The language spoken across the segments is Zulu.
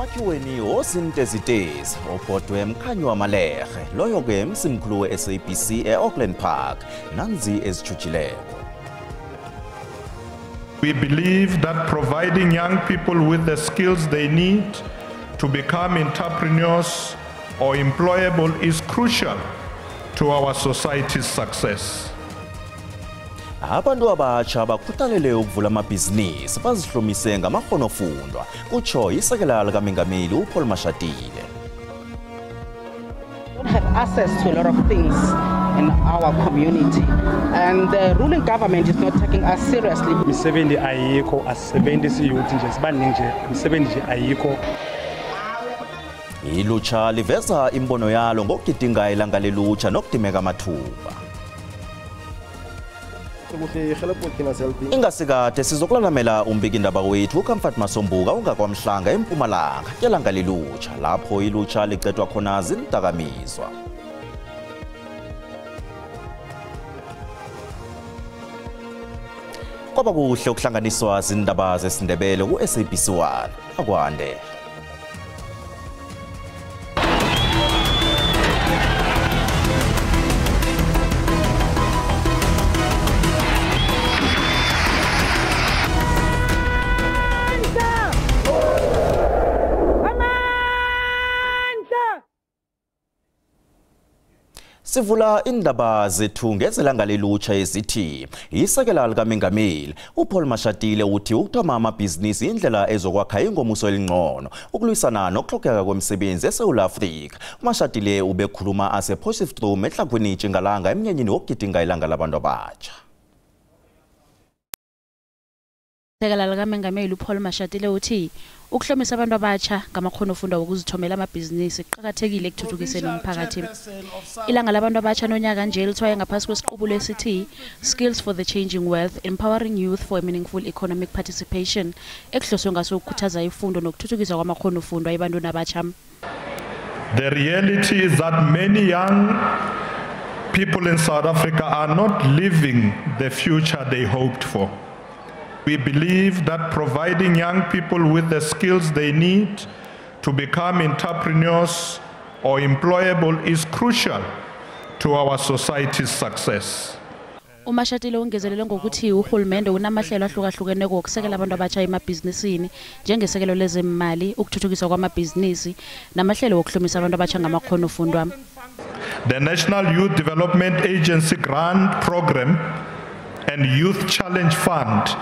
Emakhiweni osintezitezi obhodwe mkhanyo wamalerhe loyo ke msimkhulu we-SABC e-Auckland Park nanzi ezijujileko. We believe that providing young people with the skills they need to become entrepreneurs or employable is crucial to our society's success. Abantu abatsha bakhuthalele ukuvula amabhizinisi bazihlomise ngamakghonofundwa kutsho isekela likaMengameli uPaul Mashatile. We don't have access to a lot of things in our community, and the ruling government is not taking us seriously. Imisebenzi ayikho, asisebenzisi youth nje sibaningi nje, imisebenzi ayikho. Ilutsha liveza imbono yalo ngokudinga ilanga lelutsha nokudimeka amathuba. Ingasikade sizokulalamela umbikindaba wethu uComfort Masombuka ungakwamhlanga eMpumalanga yelanga lelutsha lapho ilutsha licedwa khona zindakamizwa. Kwaba kuhle ukuhlanganiswa zindaba zesiNdebele ku-SABC 1 akwande. Sivula indaba zethu ngezelanga lelutsha ezithi isekela likaMengameli uPaul Mashatile uthi ukuthoma amabhizinisi indlela ezokwakha ingomuso elingcono ukulwisana nokuhlokeka kwemisebenzi eSouth Africa. Mashatile ubekhuluma ase-Potchefstroom ehlakwini Tjingalanga emnyanyeni wokugidinga ilanga labantu abatsha. Isekela likaMengameli uPaul Mashatile uthi ukuhlomisa abantu abatsha ngamakghonofundwa wokuzithomela amabhizinisi kuqakathekile ekuthuthukiseni umphakathi. Ilanga labantu abatsha nonyaka nje lithwaye ngaphasi kwesiqubulo esithi Skills for the Changing World, Empowering Youth for a Meaningful Economic Participation, ekuhloswe ngaso ukukhuthaza ifundo nokuthuthukiswa kwamakghonofundwa ebantwini abatsha. The reality is that many young people in South Africa are not living the future they hoped for. We believe that providing young people with the skills they need to become entrepreneurs or employable is crucial to our society's success. Umashatile ungezelele ngokuthi uhulumende unamahlelo ahlukahlukeneko okusekela abantu abatsha emabhizinisini njengesekelo lezemali, ukuthuthukiswa kwamabhizinisi namahlelo wokuhlomisa abantu abatsha ngamakghonofundwa. The National Youth Development Agency Grant Program and Youth Challenge Fund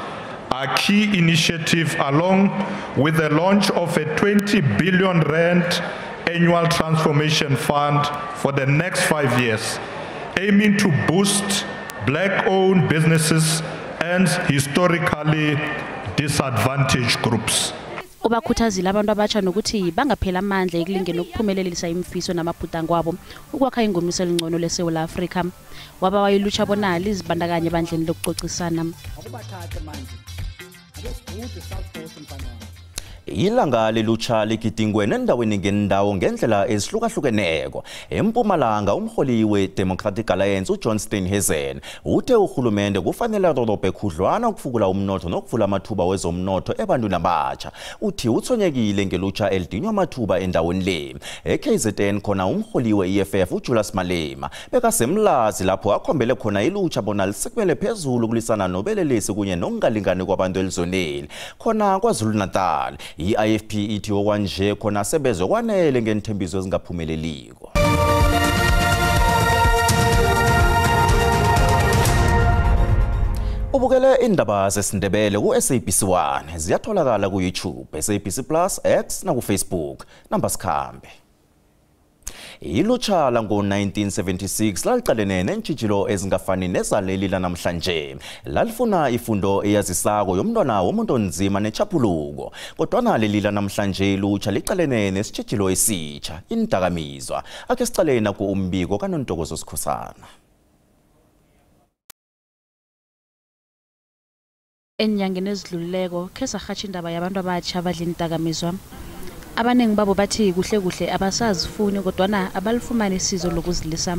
are key initiatives along with the launch of a 20 billion rand annual transformation fund for the next 5 years, aiming to boost black-owned businesses and historically disadvantaged groups. Ubakhuthazile abantu abatsha nokuthi bangaphela amandla ekulingeni ukuphumelelisa imifiso namabhudango wabo ukwakha ingomuso elingcono leSouth Africa. Wabawa ilutsha bona lizibandakanye ebandleni lokuxoxisana. Ilanga lelutsha ligidingwe nendaweni ngendawo ngendlela ezihlukahlukeneko. eMpumalanga umholi we-Democratic Alliance uJohn Steenhuisen uthe uhulumende kufanele adorobhe khudlwana ukufukula umnotho nokuvula amathuba wezomnotho ebantwini abatsha. Uthi uthonyekile ngelutsha elidinywa amathuba endaweni le. eKZN khona umholi we-EFF uJulius Malema bekasemlazi lapho akhombele khona ilutsha bona lisekumele phezulu kulisana nobelelesi kunye nokungalingani kwabantu elizoneli. Khona KwaZulu Natal i-IFP ithi okwanje khona sebeze kwanele ngenthembiso ezingaphumeleliko. Ubukele indaba zesiNdebele ku-SABC 1 ziyatholakala ku-YouTube, SABC Plus, X na ku-Facebook. Nambasikhambe. Ilutsha lango-1976 laliqalene neentshijilo ezingafani nezaleli lanamhlanje. Lalifuna ifundo eyazisako yomntwana womuntu onzima nechaphuluko. Kodwana leli lanamhlanje ilutsha liqalene nesitshijilo esitsha, indakamizwa. Ake sicalena ku-umbiko kaNontokozo Sikhosana. Enyangeni ezidlulileko khe sarhatsha indaba yabantu abatsha abadla indakamizwa. Abaningi babo bathi kuhle abasazifuni kodwana abalifumana isizo lokuzilisa.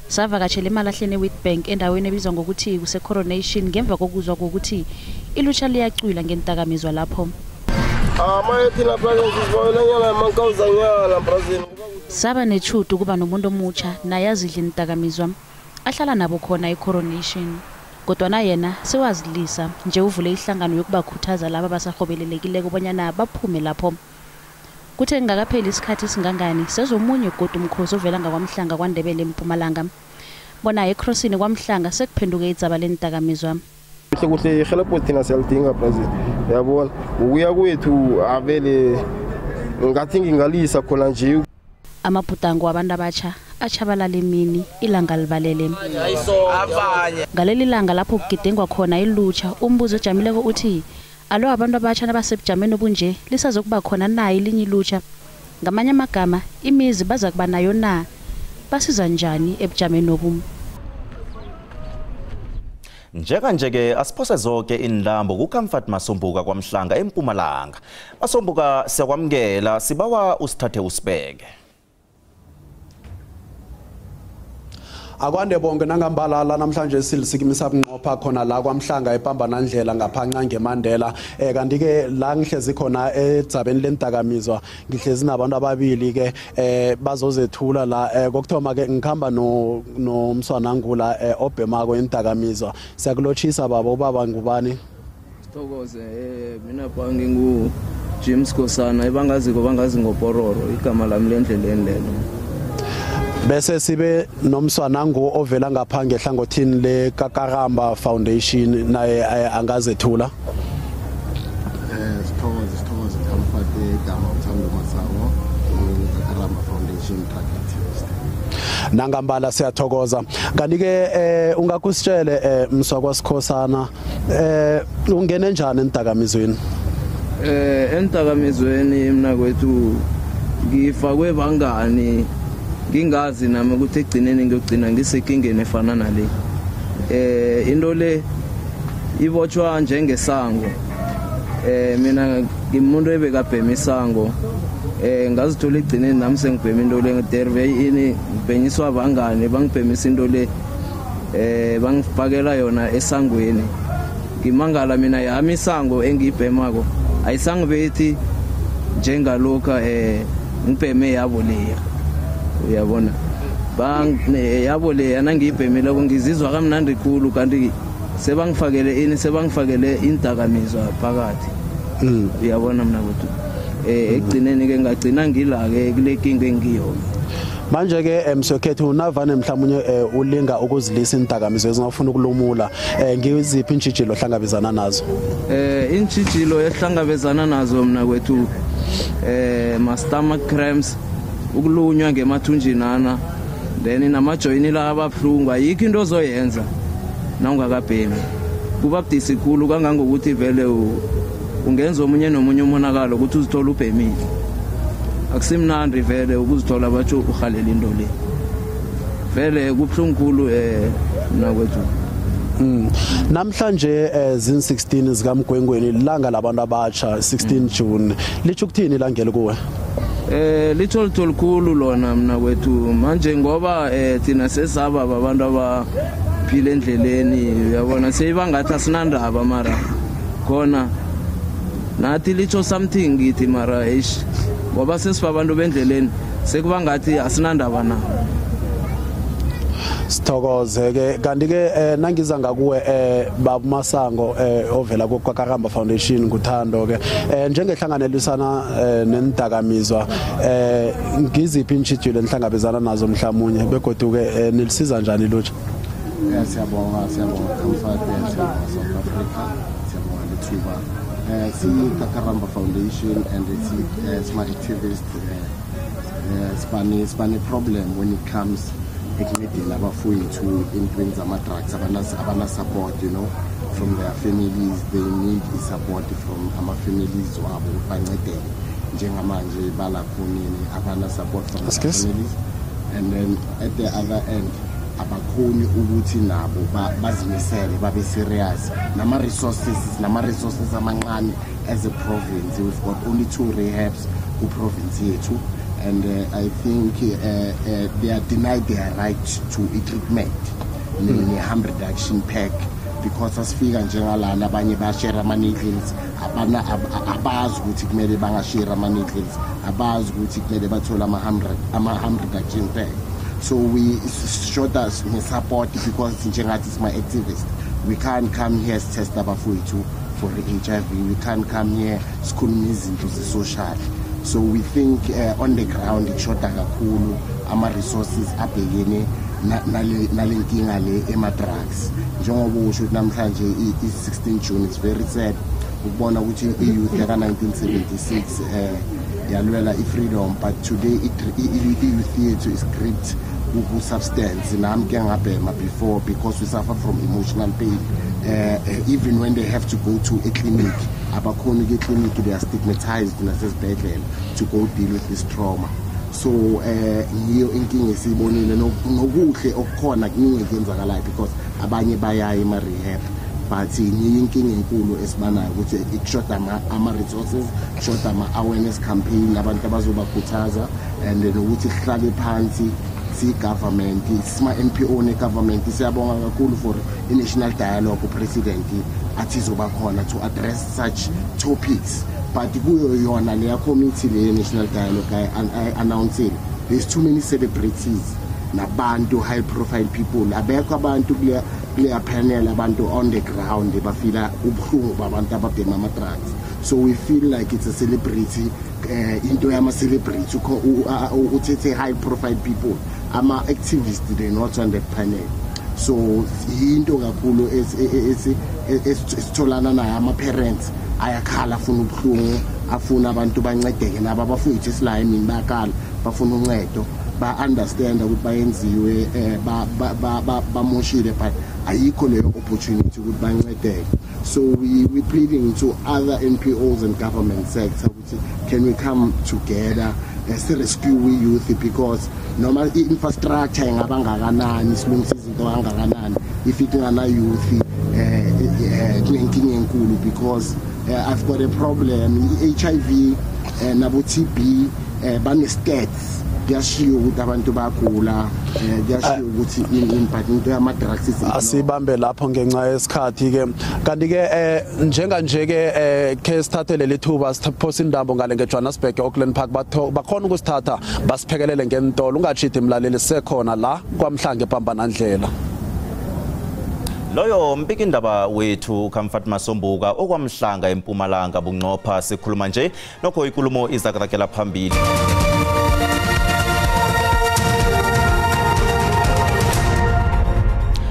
Savakatshela emalahleni eWitbank endaweni ebizwa ngokuthi kuse-Coronation ngemva kokuzwa ukuthi ilutsha liyacwila ngendakamizwa lapho. Saba nethudu kuba nomuntu omutsha naye azidla indakamizwa ahlala nabo khona eCoronation. Kodwa na yena sewazilisa nje uvule ihlangano yokubakhuthaza laba basahobelelekile kubonyana baphume lapho. Kuthe ngakapheli isikhathi singangani sezomunye godu umkhosi ovela ngakwamhlanga kwaNdebele eMpumalanga. Bona eCrossini kwaMhlanga sekuphenduke idzaba lendakamizwa. Kuhle ihelebho thina siyalidinga Brazil. Yabona ukuya kwethu avele ngathi ngingalisa khona nje. Amabhudango wabantu abatsha achabalala emini ilanga libalele. Ngaleli langa lapho kugidengwa khona ilutsha umbuzo ojamileko uthi alo abantu abatsha nabasebujameni obunje lisazokuba khona nayo ilinye ilutsha. Ngamanye amagama imizi baza kuba nayo na basiza njani ebujameni obu. Njeke asiphose zonke indlambo kuComfort Masombuka kwaMhlanga eMpumalanga. Masombuka siyakwamukela sibawa usithathe usibeke. Akwande bonke nangambalala namhlanje silisikimisa bunqopha khona la kwaMhlanga ePambanandlela ngaphanca ngeMandela kanti ke la ngihlezi khona edzabeni lendakamizwa ngihlezi nabantu ababili ke bazozethula la kokthoma ke ngikhamba no Mswanangula obhemako endakamizwa siyakulochisa baba ngubani Sithokoze mina bhangi ngu James Kosana ebangazi ngopororo igama lami lendleleni lelo bese sibe nomswanangu ovela ngaphange ehlangothini le Kakaramba Foundation naye angazethula sithokoze Comfort igama uThando Masango Kakaramba Foundation activist nangambala siyathokoza kanti ke ungakusitshele Mswakwasikhosana ungene njani endakamizweni endakamizweni mina kwethu ngifakwe bangani ngingazi nami ukuthi egcineni ngiyogcina ngisekingene efana nale into le ibotshwa njengesango mina ngimuntu ebekabhema isango ngazithola egcineni nami sengibhema into le ngederve ini ngibhenyiswa bangane bangibhemisa into le bangifakela yona esangweni ngimangala mina yami isango engiyibhemako ayisangibethi njengalokha ngibheme yabo leya uyabona yabo leya nangiyibhemela ngizizwa kamnandi kakhulu kanti sebangifakele indakamizwa phakathi uyabona mina ukuthi egcineni ke ngagcina ngila-ke kule kinga engiyo manje ke Mswekhethu unavane mhlawumnye ulinga ukuzilisa indakamizwa ezingafuna ukulumula ngiziphi intshijilo ohlangabezana nazo intshijilo ehlangabezana nazo mina kwethu stomach cramps ukulunywa ngemathunjinana then namajoyini la ababhlungu ayikho into ozoyenza nawungakabhemi kuba budisi khulu kangangokuthi vele ungenza omunye nomunye umonakalo ukuthi uzithola ubhemile akusimnandi vele ukuzithola batsho uhalela into le vele kubhlungu khulu nakwethu namhlanje zin16 zikaMgwengweni ilanga labantu abatsha 16 June lithi ukuthini langele kuwe litho likhulu lona mina kwethu manje ngoba thina sesaba abantu abaphila endleleni uyabona seyibangathi asinandaba mara khona nathi litho something ngithi mara ngoba sesibabantu bendleleni sekubangathi asinandaba na sithokoze ke kanti ke nangiza ngakuwe baba Masango ovela kuKakaramba Foundation nguThando ke njengehlanganelisana nendakamizwa ngiziphi intshijilo enhlangabezana nazo mhlawumnye begodu ke nilisiza njani lutsha siyabonga Comfort South Africa siyabonga lithuba Kakaramba Foundation and it's my activist spani problem when it comes ekumedeni abafowethu entweni zama-drugs abana-support from their families. They need support from ama-families wabo bancedeke njengamanje balakhonini abana-support from their families, and then at the other end abakhoni ukuthi nabo bazimisele babe serious nama-resources amancane as a province. We've got only 2 rehabs ku-province yethu, and I think they are denied their right to a treatment, harm reduction pack because asifika njengalana abanye bashare ama-needles abazi ukuthi kumele bangashare ama-needles abazi ukuthi kumele bathole ama-harm reduction pack. So we showed us support because njengathi sima-activist we can't come here test abafowethu for the HIV, we can't come here sikhuluma izinto ze-social. So we think on the ground ikushoda kakhulu ama-resources abhekene nalenkinga le ema-drugs. Njengoba usho ukuthi namhlanje i-16 June is very sad ukubona ukuthi i-youth yaka-1976 yalwela i-freedom, but today i-youth yethu is gripped ku-substance. Nami ke ngabhema before because we suffer from emotional pain. Even when they have to go to a clinic, abakhona ke-clinic they are stigmatized nasesibhedlela to go deal with this trauma. So ngiyo inkinga esiyibonile nokuhle okukhona kuningi kwenzakalayo because abanye bayaya ema-rehab, but ngiyo inkinga enkulu esibanayo ukuthi ikushoda ama-resources, kushoda ama-awareness campaign abantu abazobakhuthaza, and then ukuthi sihlale phansi si-government, sima-NPO ne-government siyabonga kakhulu for i-national dialogue upresident athi izoba khona to address such topics. But kuyo yona leya committee le national dialogue I-announced there's too many celebrities nabantu high profile people, abekho abantu kuleya panel abantu on the ground bafila ubuhlungu babantu ababhema ama-drugs. So we feel like it's a celebrity into yama-celebrity uthethe high profile people, ama-activists they're not on the panel. So into kakhulu esitholana nayo ama-parents ayakhala afuna ubuhlungu, afuna abantu bancedeke nabo abafowethu esila emini bayakhala bafuna uncedo, ba-understand ukuthi bayenziwe bamoshile but ayikho leyo opportunity ukuthi bancedeke. So we pleading to other NPOs and government sector ukuthi can we come together as a rescue youth, because noma i-infrastructure ingaba ngakanani silungisa izinto kangakanani if ingana youth kunenkinga enkulu because I've got a problem. HIV nabo TB bane-stats kuyashiwo ukuthi abantu bagula, kuyashiwo ukuthi into yama-drugs asibambe lapho ngenxa yesikhathi ke. Kanti ke njenganje ke ke sithathele lethuba siphosa indambo ngale ngeJohannesburg Auckland Park bakhona ukusithatha basiphekelele ngentolo. Ungachithi mlaleli sekhona la kwaMhlange ePambanandlela. Loyo mpikindaba wethu Comfort Masombuka okwamhlanga eMpumalanga bunqopha sikhuluma nje nokho ikulumo izakrakela phambili.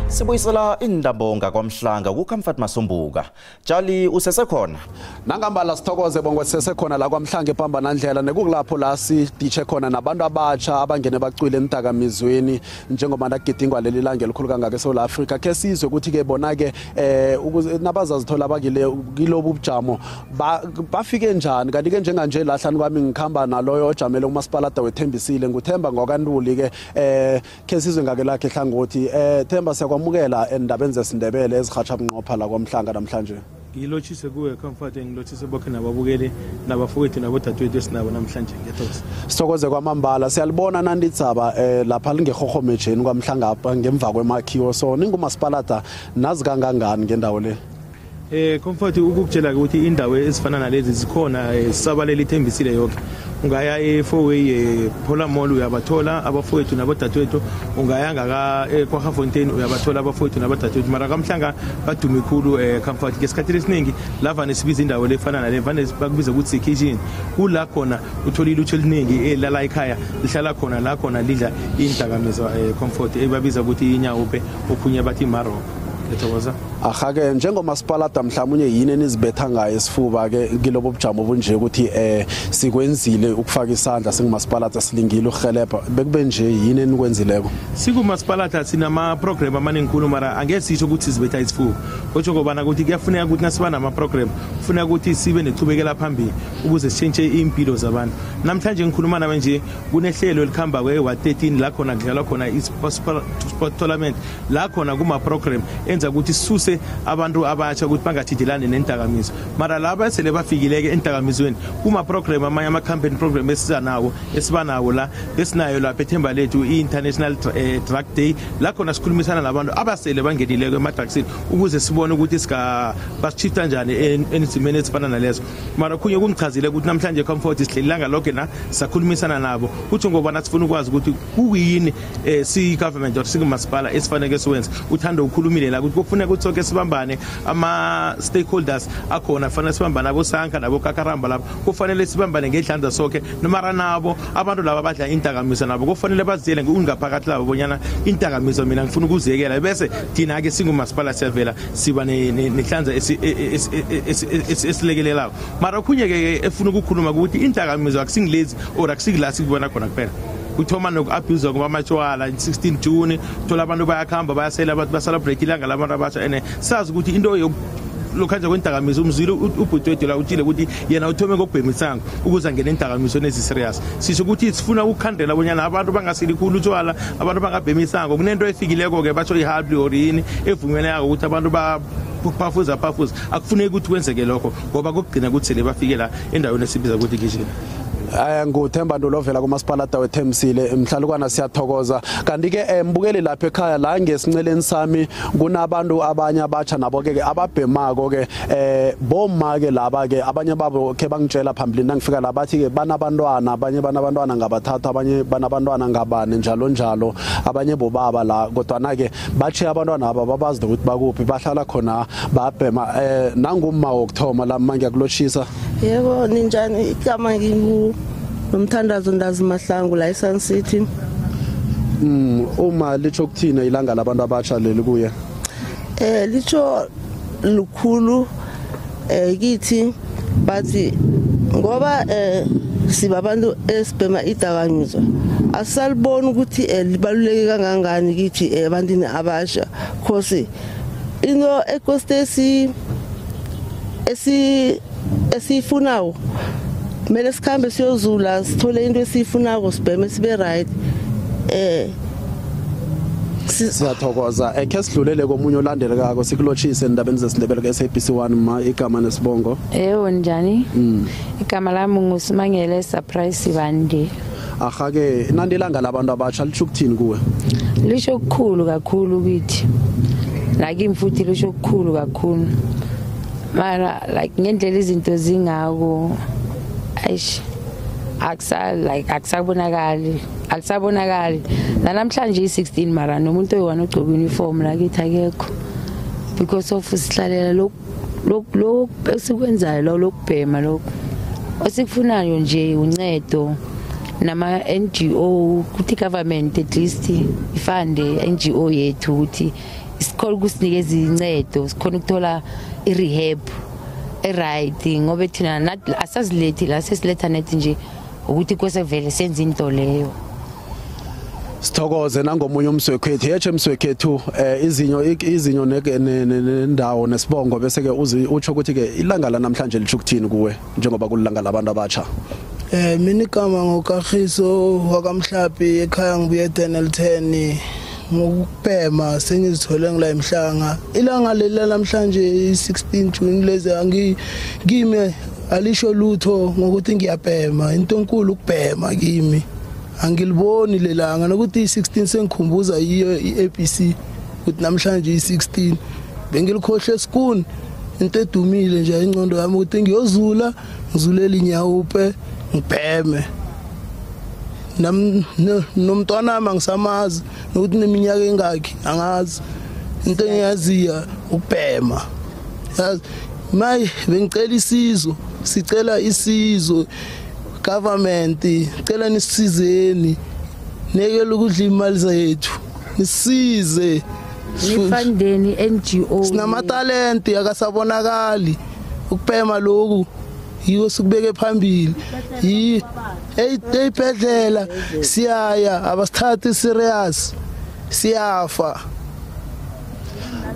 Sibuyisela indabonga kwamhlanga kuComfort Masombuka. Jali usesekhona? Nangambala sithokoze bongwe sesekhona la kwaMhlange ePambanandlela nekukulapho la siditshe khona nabantu abatsha abangene bacwile entakamizweni njengoba ndagidingwa leli langa elikhulu kangaka eSouth Africa. Ke sizwe ukuthi ke bona ke nabazazithola bakile kilobu bujamo bafike njani, kanti ke njenganje lahlani kwami ngikhamba naloyo ojamele uMasipalata weThembisile nguThemba ngokanduli ke ke sizwe ngake lakhe hlangothi Themba siyakwamukela endabeni zesindebele ezihatsha bunqopha la kwaMhlanga namhlanje. Ngilotshise kuwe Comfort, ngilotshise bokhe nababukeli nabafowethu nabodadewethu esinabo namhlanje ngiyathokoza. Sithokoze kwamambala siyalibona nandidzaba lapha lingehohomejeni kwaMhlanga apha ngemva kwemakhiwo, so ninguMasipalata nazi kangangani ngendawo le? Comfort ukukutshela ukuthi indawo ezifana nalezi zikhona sisabalela iThembisile yonke. Ungaya e4way Phola Mall uyabathola abafowethu nabodadewethu, ungaya ngaka kwaHafontein uyabathola abafowethu nabodadewethu, mara kaMhlanga badume khulu Comfort ngesikhathi esiningi lava nesibiza indawo lefana nale vane bakubiza ukuthi kitchen kula khona uthola ilutho eliningi elala ekhaya lihlala khona la khona lidla indakamizwa Comfort ebabiza ukuthi inyawupe okhunye bathi maro. Ahake njengoMasipalata mhlawumnye yini enizibetha ngayo esifuba ke kilobo bujamo bunje ukuthi sikwenzile ukufaka isandla singuMasipalata silingile ukuhelebha bekube nje yini enikwenzileko? SikuMasipalata sinama program amaningikhulu mara angeke sisho ukuthi sibetha isifuba, kodwa ngobana ukuthi kuyafuneka ukuthi nasiba nama program kufuneka ukuthi sibe nechubekela phambili ukuze sitshentshe impilo zabantu. Namhlanje ngikhuluma nawe nje kunehlelo elikhamba kwe-113 la khona kudlalwa khona i-sport tournament, la khona kuma program enza ukuthi sisuse sifundise abantu abatsha ukuthi bangathidelane nendakamizo mara laba sele bafikileke endakamizweni kuma program amanye ama campaign program esibanawo la esinayo lapha eThemba Lethu i-International Drug Day la khona sikhulumisana nabantu abasele bangenileke ema-drugsini ukuze sibone ukuthi basishifta njani enizimeni ezifana nalezo mara khunye kungichazile ukuthi namhlanje comfort isihlelanga lonke na sakhulumisana nabo kuthi ngoba nasifuna ukwazi ukuthi kuyini si-government or singumasipala esifanele siwenze uthando ukhulumile la ukuthi kufuneka ukuthi sonke sibambane ama-stakeholders akhona fanele sibambane abosanka nabokakaramba lapho kufanele sibambane ngedlanza sonke nomara nabo abantu laba badla indakamizwa nabo kufanele baziyele ungaphakathi labo bonyana indakamizwa mina ngifuna ukuziyekela bese thina-ke singumasipala siyavela siba nehlanza esilekelelayo mara khunye-ke efuna ukukhuluma ukuthi indakamizwa akusingilezi or akusingila sikubona khona kuphela kuthoma noku-abuse kwamatshwala 16 June thola abantu bayakhamba bayasela abantu baselebrate ilanga labantu abasha and sazi ukuthi into lokhanje kwendakamizwa umzilo ubhutwethu la utshile ukuthi yena uthome ngokubhemisanga ukuze angene endakamisweni ezi-serious sisho ukuthi sifuna ukukhandela bonyana abantu bangasili khulu utshwala abantu bangabhemisanga kunento efikileko-ke batsho ihabli or yini evumelekako ukuthi abantu phafuza akufuneki ukuthi kwenzeke lokho ngoba kokugcina ukuthi sele bafike la endaweni esibiza ukuthi kitchen nguThemba Ndulovela kumasipalata weThemsile mhlalukwana siyathokoza kanti-ke mbukeli lapha ekhaya la ngesinceleni sami kunabantu abanye abatsha nabo-ke ababhemako-ke bomma-ke laba-ke abanye babo khe bangitshela phambilini nangifika la bathi-ke banabantwana abanye banabantwana ngabathathu abanye banabantwana ngabane njalo abanye bobaba la kodwana-ke batshiya abantwana aba babazi ukuthi bakuphi bahlala khona babhema nangumma wokuthoma la mma ngiyakulotshisa. Yebo ninjani igama nomthandazo Ndazi Mahlangu la eSun City. Uma litsho kuthina ilanga labantu abatsha leli kuye? Litsho lukhulu kithi bathi ngoba sibabantu esibhema idakamizwa asalibona ukuthi libaluleke kangangani kithi ebantwini abasha because into ekostesi esifunayo kumele sikhambe siyozula sithole into esifunako sibheme sibe right siyathokoza khe sidlulele komunye olandelekako sikulotshise endabeni zesindebele ke-SABC1 ma igama nesibongo. Yebo njani igama lami nguSimangele Surprise Bande. Aha-ke nandi ilanga labantu abatsha litsho ukuthini kuwe? Lisho kukhulu kakhulu kithi nakimi futhi lisho kukhulu kakhulu mara like ngendlela izinto zingako aish akusabonakali namhlanje i-16 mara nomuntu oyiwana ogcoka uniform la kithi akekho because of sihlalela lokhu esikwenzayo lokubhema lokhu osikufunayo nje uncedo nama-NGO ukuthi government at least ifande NGO yethu ukuthi isikhona ukusinikeza incedo sikhona ukuthola i-rehab right ngoba thina asazilethi la sesiletha nethi nje ukuthi kwesevele senze into leyo. Sithokoze nangomunye umswekhethu yetshe umswekhethu izinyo nendawo nesibongo bese ke utsho ukuthi ke ilanga la namhlanje litsho ukuthini kuwe njengoba kulilanga labantu abatsha? Mina igama ngoKagiso wakamhlapi ekhaya ngibuye eDenelton ngokubhema sengizithole ngila emhlanga ilanga leli namhlanje 16 June lezi ngime alisho lutho ngokuthi ngiyabhema into enkulu ukubhema kimi angiliboni lelanga nokuthi i16 sengikhumbuza iyo iABC ukuthi namhlanje i16 bengilikhohle esikuni into edumile nje ingcondo yami ukuthi ngiyozula ngizulela inyawupe ngibheme nomntwana wami angisamazi nokuthi neminyaka engakhi angazi into engiyaziya ukubhema yazi mayi bengicela isizo sicela isizo government cela nisizeni nekela ukudla imali zethu nisize nifandeni NGO sinamatalenti akasabonakali ukubhema lokhu yiwo sikubeke phambili eyibhedlela siyaya abasithathi serious siyafa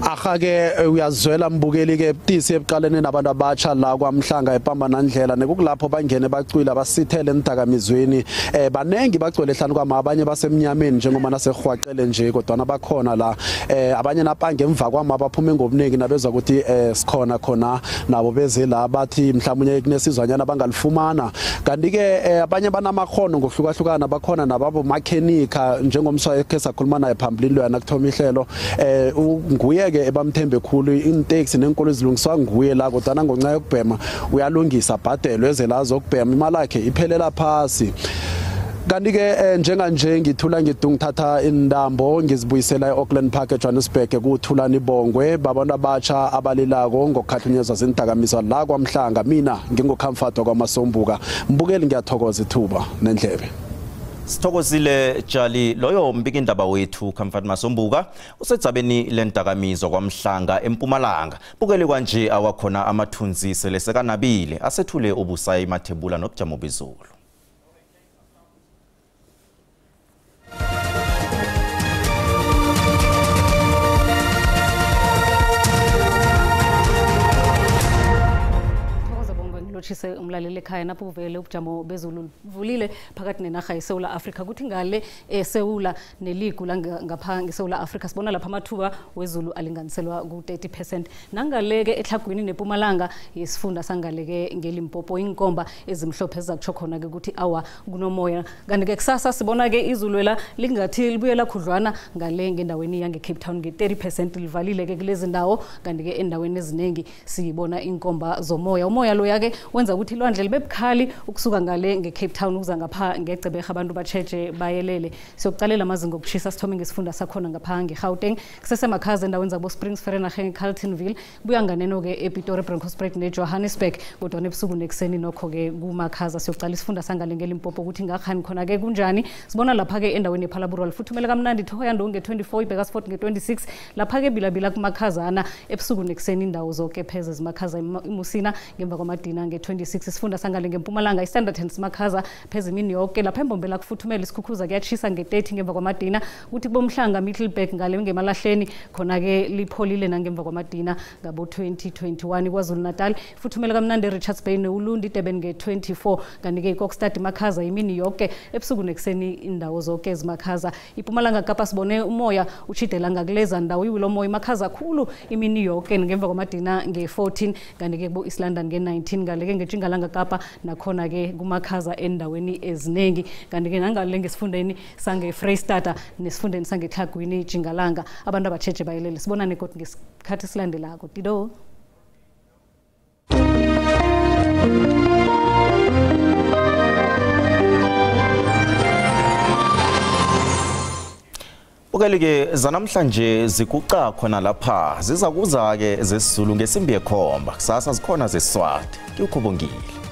Ahake uyazwela mbukeli ke tisi ebuqalene nabantu abatsha la kwaMhlanga ePambanandlela nekukulapho bangene bacwila basithele entakamizweni banengi bagcwele ehlanu kwama abanye basemnyameni njengoba nasehwaqele nje kodwa nabakhona la abanye napange emva kwama baphuma ngobunengi nabezwa ukuthi sikhona khona nabo beze la bathi mhlawumnye kunesizwanyana bangalifumana kanti ke abanye banamakhono ngohlukahlukana bakhona nababo mechanica njengomswa ekhe sakhuluma naye phambili lo nakuthoma ihlelo nguye ke ebamthembe khulu intaxi nenkolo ezilungiswa nguye la kodwa nangonca yokubhema uyalungisa bhadelwe eze la zokubhema imali yakhe iphelela phasi kanti ke njenganje ngithula ngidungithatha indambo ngizibuyisela eAuckland Park eJohannesburg kuthulani Bongwe babantu abatsha abalilako ngokukhathunyezwa zindakamizwa la kwaMhlanga mina ngingocomfort kwaMasombuka mbukeli ngiyathokoza ithuba nendlebe Sithokozile Jali loyo mbiki indaba wethu Comfort Masombuka usetsabeni lendakamizwa kwaMhlanga eMpumalanga bukele kanje awakhona amathunzi seleseka nabile asethule ubusayi mathebula nobujamo bezulu Chise umlaleli ekhaya napho uvele ubujamo bezulu vulile phakathi nenarha yeSouth Africa kuthi ngale eSouth neligu la ngapha ngeSouth Africa sibona lapha amathuba wezulu alinganiselwa ku30% nangaleke ehlagwini neMpumalanga yesifunda sangaleke ngeLimpopo inkomba ezimhlophe ezakutsho khona ke ukuthi awa kunomoya kanti ke kusasa sibona ke izulu la lingathi libuyela khudlwana ngale ngendaweni yange Cape Town nge30% livalile ke kulezi ndawo kanti ke endaweni eziningi siyibona inkomba zomoya umoya lo yake wenza ukuthi ilwandle libe bukhali ukusuka ngale ngeCape Town ukuza ngapha ngecebhe abantu batsheje bayelele siyokucalela amazinga okuchisa sithome ngesifunda sakhona ngapha ngeGauteng kusesemakhaza endaweni zabo Springs Vereeniging Carltonville buya nganeno ke ePitori Bronkhorstspruit neJohannesburg kodwa nebusuku nekuseni nokho ke kumakhaza siyokucala isifunda sangale ngeLimpopo ukuthi ngakhani khona ke kunjani sibona lapha ke endaweni ePhalaburwa lifuthumela kamnandi Thohoyandou nge24 iBekasfort nge26 lapha ke bilabila kumakhazana ebusuku nekuseni indawo zonke pheze zimakhaza iMusina ngemva kwamadina nge26 isifunda sangale ngeMpumalanga iStandard and Simakhaza pheze imini yonke lapha embombela kufuthumela isikhukhuza kuyachisa nge30 ngemva kwamadina kuthi boMhlanga Middleburg ngale ngemalahleni khona ke lipholile nangemva kwamadina ngabo 2021 kwaZulu Natal ifuthumela kamnandi Richards Bay neUlundi Durban nge24 kanti ke iKokstad Makhaza imini yonke ebusuku nekuseni indawo zonke ezimakhaza iMpumalanga Kapa sibone umoya uchidela ngakuleza ndawo iwilo moya Makhaza khulu imini yonke ngemva kwamadina nge14 kanti ke bo East London nge19 ngale ngeTshingalanga Kapa nakhona ke kumakhaza endaweni eziningi kanti ke nangale ngesifundeni sange Freystata nesifundeni sange Tlhagwini iTshingalanga abantu abatsheje bayelele sibona nekoti ngesikhathi silandelako Tido Ukelike zanamhlanje zikuqa khona lapha ziza kuza ke zesizulu ngesimbi ekhomba kusasa zikhona zeSwati ngikukhubongile